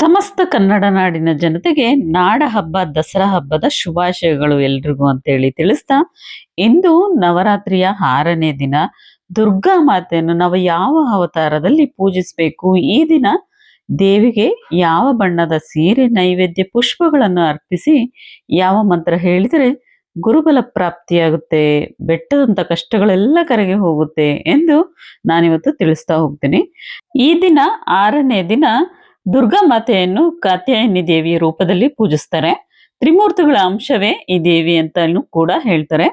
ಸಮಸ್ತ ಕನ್ನಡ ನಾಡಿನ ಜನತೆಗೆ ನಾಡ ಹಬ್ಬ ದಸರಾ ಹಬ್ಬದ ಶುಭಾಶಯಗಳು ಎಲ್ರಿಗೂ ಅಂತೇಳಿ ತಿಳಿಸ್ತಾ, ಇಂದು ನವರಾತ್ರಿಯ 6ನೇ ದಿನ. ದುರ್ಗಾ ಮಾತೆಯನ್ನು ನಾವು ಯಾವ ಅವತಾರದಲ್ಲಿ ಪೂಜಿಸಬೇಕು, ಈ ದಿನ ದೇವಿಗೆ ಯಾವ ಬಣ್ಣದ ಸೀರೆ, ನೈವೇದ್ಯ, ಪುಷ್ಪಗಳನ್ನು ಅರ್ಪಿಸಿ ಯಾವ ಮಂತ್ರ ಹೇಳಿದರೆ ಗುರುಬಲ ಪ್ರಾಪ್ತಿಯಾಗುತ್ತೆ, ಬೆಟ್ಟದಂತ ಕಷ್ಟಗಳೆಲ್ಲ ಕರಗಿ ಹೋಗುತ್ತೆ ಎಂದು ನಾನಿವತ್ತು ತಿಳಿಸ್ತಾ ಹೋಗ್ತೀನಿ. ಈ ದಿನ 6ನೇ ದಿನ ದುರ್ಗಾ ಮಾತೆಯನ್ನು ಕಾತ್ಯಾಯನಿ ದೇವಿಯ ರೂಪದಲ್ಲಿ ಪೂಜಿಸ್ತಾರೆ. ತ್ರಿಮೂರ್ತಿಗಳ ಅಂಶವೇ ಈ ದೇವಿ ಅಂತಲೂ ಕೂಡ ಹೇಳ್ತಾರೆ.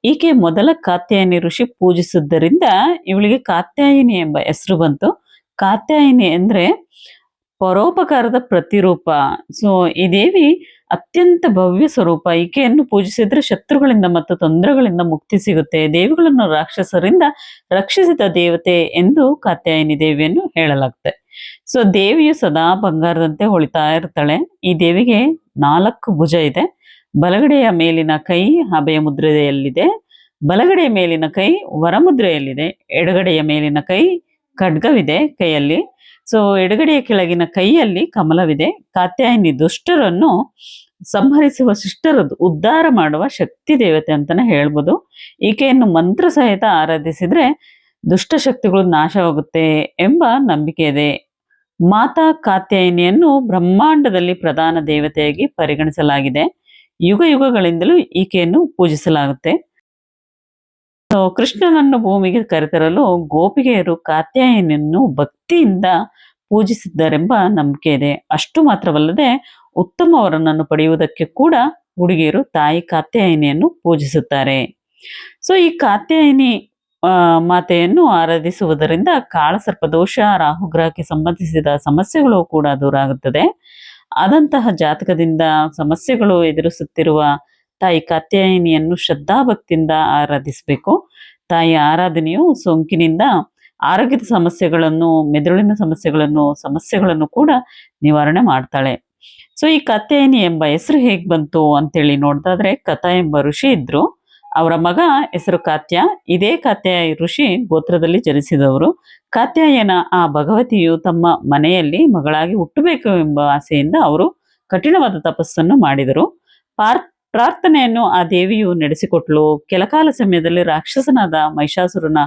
ಈಕೆ ಮೊದಲ ಕಾತ್ಯಾಯನಿ ಋಷಿ ಪೂಜಿಸಿದ್ದರಿಂದ ಇವಳಿಗೆ ಕಾತ್ಯಾಯಿನಿ ಎಂಬ ಹೆಸರು ಬಂತು. ಕಾತ್ಯಾಯಿನಿ ಅಂದ್ರೆ ಪರೋಪಕಾರದ ಪ್ರತಿರೂಪ. ಸೊ ಈ ದೇವಿ ಅತ್ಯಂತ ಭವ್ಯ ಸ್ವರೂಪ. ಈಕೆಯನ್ನು ಪೂಜಿಸಿದ್ರೆ ಶತ್ರುಗಳಿಂದ ಮತ್ತು ತೊಂದರೆಗಳಿಂದ ಮುಕ್ತಿ ಸಿಗುತ್ತೆ. ದೇವಿಗಳನ್ನು ರಾಕ್ಷಸರಿಂದ ರಕ್ಷಿಸಿದ ದೇವತೆ ಎಂದು ಕಾತ್ಯಾಯಿನಿ ದೇವಿಯನ್ನು ಹೇಳಲಾಗುತ್ತೆ. ಸೊ ದೇವಿಯು ಸದಾ ಬಂಗಾರದಂತೆ ಹೊಳಿತಾ ಇರ್ತಾಳೆ. ಈ ದೇವಿಗೆ 4 ಭುಜ ಇದೆ. ಬಲಗಡೆಯ ಮೇಲಿನ ಕೈ ಅಭಯ ಮುದ್ರೆಯಲ್ಲಿದೆ, ಬಲಗಡೆಯ ಮೇಲಿನ ಕೈ ವರಮುದ್ರೆಯಲ್ಲಿದೆ, ಎಡಗಡೆಯ ಮೇಲಿನ ಕೈ ಖಡ್ಗವಿದೆ ಕೈಯಲ್ಲಿ. ಸೊ ಎಡಗಡೆಯ ಕೆಳಗಿನ ಕೈಯಲ್ಲಿ ಕಮಲವಿದೆ. ಕಾತ್ಯಾಯಿನಿ ದುಷ್ಟರನ್ನು ಸಂಹರಿಸುವ, ಶಿಷ್ಟರದ್ದು ಉದ್ಧಾರ ಮಾಡುವ ಶಕ್ತಿ ದೇವತೆ ಅಂತಾನೆ ಹೇಳ್ಬೋದು. ಈಕೆಯನ್ನು ಮಂತ್ರ ಸಹಿತ ಆರಾಧಿಸಿದ್ರೆ ದುಷ್ಟ ಶಕ್ತಿಗಳು ನಾಶವಾಗುತ್ತೆ ಎಂಬ ನಂಬಿಕೆ ಇದೆ. ಮಾತಾ ಕಾತ್ಯಾಯಿನಿಯನ್ನು ಬ್ರಹ್ಮಾಂಡದಲ್ಲಿ ಪ್ರಧಾನ ದೇವತೆಯಾಗಿ ಪರಿಗಣಿಸಲಾಗಿದೆ. ಯುಗ ಯುಗಗಳಿಂದಲೂ ಈಕೆಯನ್ನು ಪೂಜಿಸಲಾಗುತ್ತೆ. ಕೃಷ್ಣನನ್ನು ಭೂಮಿಗೆ ಕರೆತರಲು ಗೋಪಿಗೆಯರು ಕಾತ್ಯಾಯನಿಯನ್ನು ಭಕ್ತಿಯಿಂದ ಪೂಜಿಸಿದ್ದಾರೆಂಬ ನಂಬಿಕೆ ಇದೆ. ಅಷ್ಟು ಮಾತ್ರವಲ್ಲದೆ ಉತ್ತಮ ವರನನ್ನು ಪಡೆಯುವುದಕ್ಕೆ ಕೂಡ ಹುಡುಗಿಯರು ತಾಯಿ ಕಾತ್ಯಾಯನಿಯನ್ನು ಪೂಜಿಸುತ್ತಾರೆ. ಸೊ ಈ ಕಾತ್ಯಾಯನಿ ಮಾತೆಯನ್ನು ಆರಾಧಿಸುವುದರಿಂದ ಕಾಳಸರ್ಪದೋಷ, ರಾಹುಗ್ರಹಕ್ಕೆ ಸಂಬಂಧಿಸಿದ ಸಮಸ್ಯೆಗಳು ಕೂಡ ದೂರ ಆಗುತ್ತದೆ. ಆದಂತಹ ಜಾತಕದಿಂದ ಸಮಸ್ಯೆಗಳು ಎದುರಿಸುತ್ತಿರುವ ತಾಯಿ ಕಾತ್ಯಾಯನಿಯನ್ನು ಶ್ರದ್ಧಾಭಕ್ತಿಯಿಂದ ಆರಾಧಿಸಬೇಕು. ತಾಯಿ ಆರಾಧನೆಯು ಸೋಂಕಿನಿಂದ ಆರೋಗ್ಯದ ಸಮಸ್ಯೆಗಳನ್ನು, ಮೆದುಳಿನ ಸಮಸ್ಯೆಗಳನ್ನು ಕೂಡ ನಿವಾರಣೆ ಮಾಡ್ತಾಳೆ. ಸೊ ಈ ಕಾತ್ಯಾಯನಿ ಎಂಬ ಹೆಸರು ಹೇಗೆ ಬಂತು ಅಂತೇಳಿ ನೋಡ್ದಾದ್ರೆ, ಕಥಾ ಎಂಬ ಋಷಿ ಇದ್ರು. ಅವರ ಮಗ ಹೆಸರು ಕಾತ್ಯ. ಇದೇ ಕಾತ್ಯಾಯ ಋಷಿ ಗೋತ್ರದಲ್ಲಿ ಜನಿಸಿದವರು. ಕಾತ್ಯಾಯನ ಆ ಭಗವತಿಯು ತಮ್ಮ ಮನೆಯಲ್ಲಿ ಮಗಳಾಗಿ ಹುಟ್ಟಬೇಕು ಎಂಬ ಆಸೆಯಿಂದ ಅವರು ಕಠಿಣವಾದ ತಪಸ್ಸನ್ನು ಮಾಡಿದರು. ಪ್ರಾರ್ಥನೆಯನ್ನು ಆ ದೇವಿಯು ನಡೆಸಿಕೊಟ್ಲು. ಕೆಲಕಾಲ ಸಮಯದಲ್ಲಿ ರಾಕ್ಷಸನಾದ ಮಹಿಷಾಸುರನ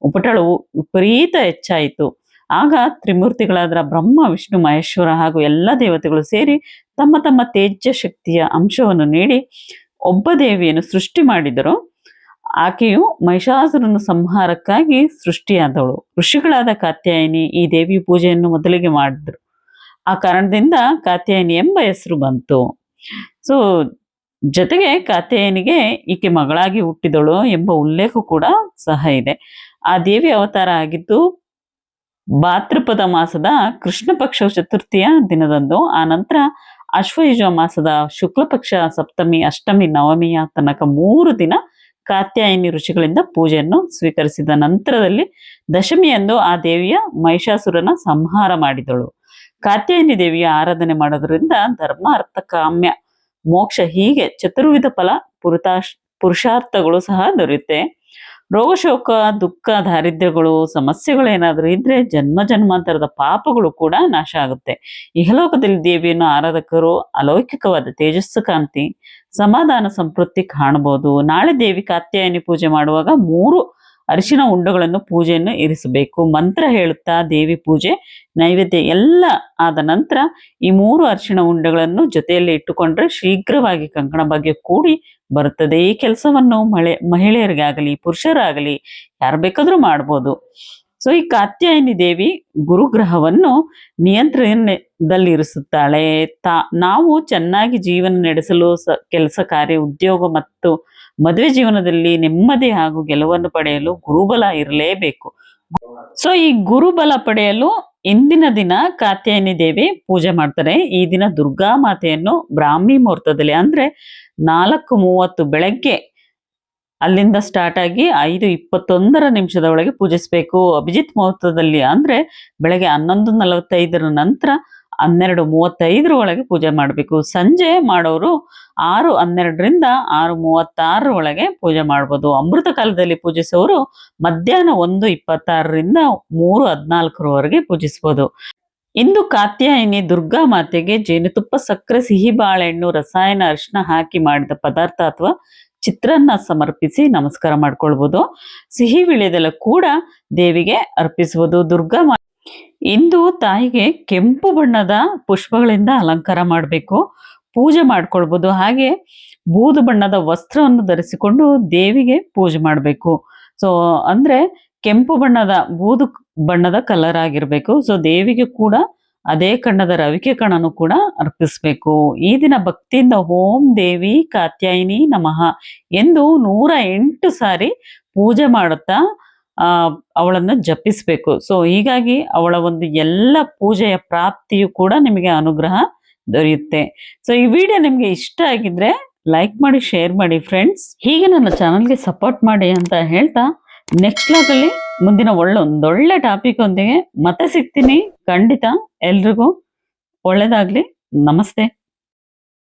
ಉಪಟಳವು ವಿಪರೀತ ಹೆಚ್ಚಾಯಿತು. ಆಗ ತ್ರಿಮೂರ್ತಿಗಳಾದ ಬ್ರಹ್ಮ, ವಿಷ್ಣು, ಮಹೇಶ್ವರ ಹಾಗೂ ಎಲ್ಲ ದೇವತೆಗಳು ಸೇರಿ ತಮ್ಮ ತಮ್ಮ ತೇಜ ಶಕ್ತಿಯ ಅಂಶವನ್ನು ನೀಡಿ ಒಬ್ಬ ದೇವಿಯನ್ನು ಸೃಷ್ಟಿ ಮಾಡಿದರು. ಆಕೆಯು ಮಹಿಷಾಸುರನ ಸಂಹಾರಕ್ಕಾಗಿ ಸೃಷ್ಟಿಯಾದವಳು. ಋಷಿಗಳಾದ ಕಾತ್ಯಾಯಿನಿ ಈ ದೇವಿ ಪೂಜೆಯನ್ನು ಮೊದಲಿಗೆ ಮಾಡಿದ್ರು. ಆ ಕಾರಣದಿಂದ ಕಾತ್ಯಾಯಿನಿ ಎಂಬ ಹೆಸರು ಬಂತು. ಸೊ ಜೊತೆಗೆ ಕಾತ್ಯಾಯನಿಗೆ ಈಕೆ ಮಗಳಾಗಿ ಹುಟ್ಟಿದಳು ಎಂಬ ಉಲ್ಲೇಖ ಕೂಡ ಸಹ ಇದೆ. ಆ ದೇವಿ ಅವತಾರ ಆಗಿದ್ದು ಭಾದ್ರಪದ ಮಾಸದ ಕೃಷ್ಣ ಪಕ್ಷ ಚತುರ್ಥಿಯ ದಿನದಂದು. ಆ ನಂತರ ಅಶ್ವಯುಜ ಮಾಸದ ಶುಕ್ಲ ಪಕ್ಷ ಸಪ್ತಮಿ, ಅಷ್ಟಮಿ, ನವಮಿಯ ತನಕ 3 ದಿನ ಕಾತ್ಯಾಯಿನಿ ಋಷಿಗಳಿಂದ ಪೂಜೆಯನ್ನು ಸ್ವೀಕರಿಸಿದ ನಂತರದಲ್ಲಿ ದಶಮಿಯಂದು ಆ ದೇವಿಯ ಮಹಿಷಾಸುರನ ಸಂಹಾರ ಮಾಡಿದಳು. ಕಾತ್ಯಾಯಿನಿ ದೇವಿಯ ಆರಾಧನೆ ಮಾಡೋದ್ರಿಂದ ಧರ್ಮ, ಅರ್ಥ, ಕಾಮ್ಯ, ಮೋಕ್ಷ ಹೀಗೆ ಚತುರ್ವಿಧ ಫಲ ಪುರುಷಾರ್ಥಗಳು ಸಹ ದೊರೆಯುತ್ತೆ. ರೋಗ, ಶೋಕ, ದುಃಖ, ದಾರಿದ್ರ್ಯಗಳು, ಸಮಸ್ಯೆಗಳು ಏನಾದರೂ ಇದ್ರೆ ಜನ್ಮ ಜನ್ಮಾಂತರದ ಪಾಪಗಳು ಕೂಡ ನಾಶ ಆಗುತ್ತೆ. ಇಹಲೋಕದಲ್ಲಿ ದೇವಿಯನ್ನು ಆರಾಧಕರು ಅಲೌಕಿಕವಾದ ತೇಜಸ್ಸು, ಕಾಂತಿ, ಸಮಾಧಾನ, ಸಂತೃಪ್ತಿ ಕಾಣಬಹುದು. ನಾಳೆ ದೇವಿ ಕಾತ್ಯಾಯನಿ ಪೂಜೆ ಮಾಡುವಾಗ 3 ಅರಿಶಿನ ಉಂಡುಗಳನ್ನು ಪೂಜೆಯನ್ನು ಇರಿಸಬೇಕು. ಮಂತ್ರ ಹೇಳುತ್ತಾ ದೇವಿ ಪೂಜೆ, ನೈವೇದ್ಯ ಎಲ್ಲ ಆದ ನಂತರ ಈ 3 ಅರಿಶಿನ ಉಂಡೆಗಳನ್ನು ಜೊತೆಯಲ್ಲಿ ಇಟ್ಟುಕೊಂಡ್ರೆ ಶೀಘ್ರವಾಗಿ ಕಂಕಣ ಭಾಗ್ಯ ಕೂಡಿ ಬರುತ್ತದೆ. ಈ ಕೆಲಸವನ್ನು ಮಹಿಳೆಯರಿಗಾಗಲಿ ಪುರುಷರಾಗಲಿ ಯಾರು ಬೇಕಾದ್ರೂ ಮಾಡ್ಬೋದು. ಸೊ ಈ ಕಾತ್ಯಾಯನಿ ದೇವಿ ಗುರುಗ್ರಹವನ್ನು ನಿಯಂತ್ರಣದಲ್ಲಿರಿಸುತ್ತಾಳೆ. ನಾವು ಚೆನ್ನಾಗಿ ಜೀವನ ನಡೆಸಲು ಕೆಲಸ, ಕಾರ್ಯ, ಉದ್ಯೋಗ ಮತ್ತು ಮದುವೆ ಜೀವನದಲ್ಲಿ ನೆಮ್ಮದಿ ಹಾಗೂ ಗೆಲುವನ್ನು ಪಡೆಯಲು ಗುರುಬಲ ಇರಲೇಬೇಕು. ಸೊ ಈ ಗುರುಬಲ ಪಡೆಯಲು ಇಂದಿನ ದಿನ ಕಾತ್ಯಾಯನಿ ದೇವಿ ಪೂಜೆ ಮಾಡ್ತಾರೆ. ಈ ದಿನ ದುರ್ಗಾ ಮಾತೆಯನ್ನು ಬ್ರಾಹ್ಮಿ ಮುಹೂರ್ತದಲ್ಲಿ ಅಂದ್ರೆ 4:30 ಬೆಳಗ್ಗೆ ಅಲ್ಲಿಂದ ಸ್ಟಾರ್ಟ್ ಆಗಿ 5:21 ಒಳಗೆ ಪೂಜಿಸಬೇಕು. ಅಭಿಜಿತ್ ಮುಹೂರ್ತದಲ್ಲಿ ಅಂದ್ರೆ ಬೆಳಗ್ಗೆ 11:45 ನಂತರ 12:35 ಒಳಗೆ ಪೂಜೆ ಮಾಡಬೇಕು. ಸಂಜೆ ಮಾಡೋರು 6:12 6:36 ಒಳಗೆ ಪೂಜೆ ಮಾಡ್ಬೋದು. ಅಮೃತ ಕಾಲದಲ್ಲಿ ಪೂಜಿಸುವವರು ಮಧ್ಯಾಹ್ನ 1:26 3:14 ಪೂಜಿಸ್ಬೋದು. ಇಂದು ಕಾತ್ಯಾಯಿನಿ ದುರ್ಗಾ ಮಾತೆಗೆ ಜೇನುತುಪ್ಪ, ಸಕ್ಕರೆ, ಸಿಹಿ ಬಾಳೆಹಣ್ಣು, ರಸಾಯನ ಅರಿಶಿನ ಹಾಕಿ ಮಾಡಿದ ಪದಾರ್ಥ ಅಥವಾ ಚಿತ್ರಾನ್ನ ಸಮರ್ಪಿಸಿ ನಮಸ್ಕಾರ ಮಾಡ್ಕೊಳ್ಬೋದು. ಸಿಹಿ ವಿಳೆದೆಲೆ ಕೂಡ ದೇವಿಗೆ ಅರ್ಪಿಸುವುದು. ಇಂದು ತಾಯಿಗೆ ಕೆಂಪು ಬಣ್ಣದ ಪುಷ್ಪಗಳಿಂದ ಅಲಂಕಾರ ಮಾಡಬೇಕು, ಪೂಜೆ ಮಾಡ್ಕೊಳ್ಬೋದು. ಹಾಗೆ ಬೂದು ಬಣ್ಣದ ವಸ್ತ್ರವನ್ನು ಧರಿಸಿಕೊಂಡು ದೇವಿಗೆ ಪೂಜೆ ಮಾಡಬೇಕು. ಸೊ ಅಂದ್ರೆ ಕೆಂಪು ಬಣ್ಣದ ಬೂದು ಬಣ್ಣದ ಕಲರ್ ಆಗಿರಬೇಕು. ಸೊ ದೇವಿಗೆ ಕೂಡ ಅದೇ ಕಣ್ಣದ ರವಿಕೆ ಕಣನು ಕೂಡ ಅರ್ಪಿಸಬೇಕು. ಈ ದಿನ ಭಕ್ತಿಯಿಂದ ಓಂ ದೇವಿ ಕಾತ್ಯಾಯಿನಿ ನಮಃ ಎಂದು 108 ಸಾರಿ ಪೂಜೆ ಮಾಡುತ್ತಾ ಅವಳನ್ನು ಜಪಿಸಬೇಕು. ಸೊ ಹೀಗಾಗಿ ಅವಳ ಒಂದು ಎಲ್ಲ ಪೂಜೆಯ ಪ್ರಾಪ್ತಿಯು ಕೂಡ ನಿಮಗೆ ಅನುಗ್ರಹ ದೊರೆಯುತ್ತೆ. ಸೊ ಈ ವಿಡಿಯೋ ನಿಮಗೆ ಇಷ್ಟ ಆಗಿದ್ರೆ ಲೈಕ್ ಮಾಡಿ, ಶೇರ್ ಮಾಡಿ ಫ್ರೆಂಡ್ಸ್. ಹೀಗೆ ನನ್ನ ಚಾನಲ್ಗೆ ಸಪೋರ್ಟ್ ಮಾಡಿ ಅಂತ ಹೇಳ್ತಾ ನೆಕ್ಸ್ಟ್ ಲಾಗಲ್ಲಿ ಮುಂದಿನ ಒಂದೊಳ್ಳೆ ಟಾಪಿಕ್ ಒಂದಿಗೆ ಮತ್ತೆ ಸಿಗ್ತೀನಿ. ಖಂಡಿತ ಎಲ್ರಿಗೂ ಒಳ್ಳೇದಾಗ್ಲಿ. ನಮಸ್ತೆ.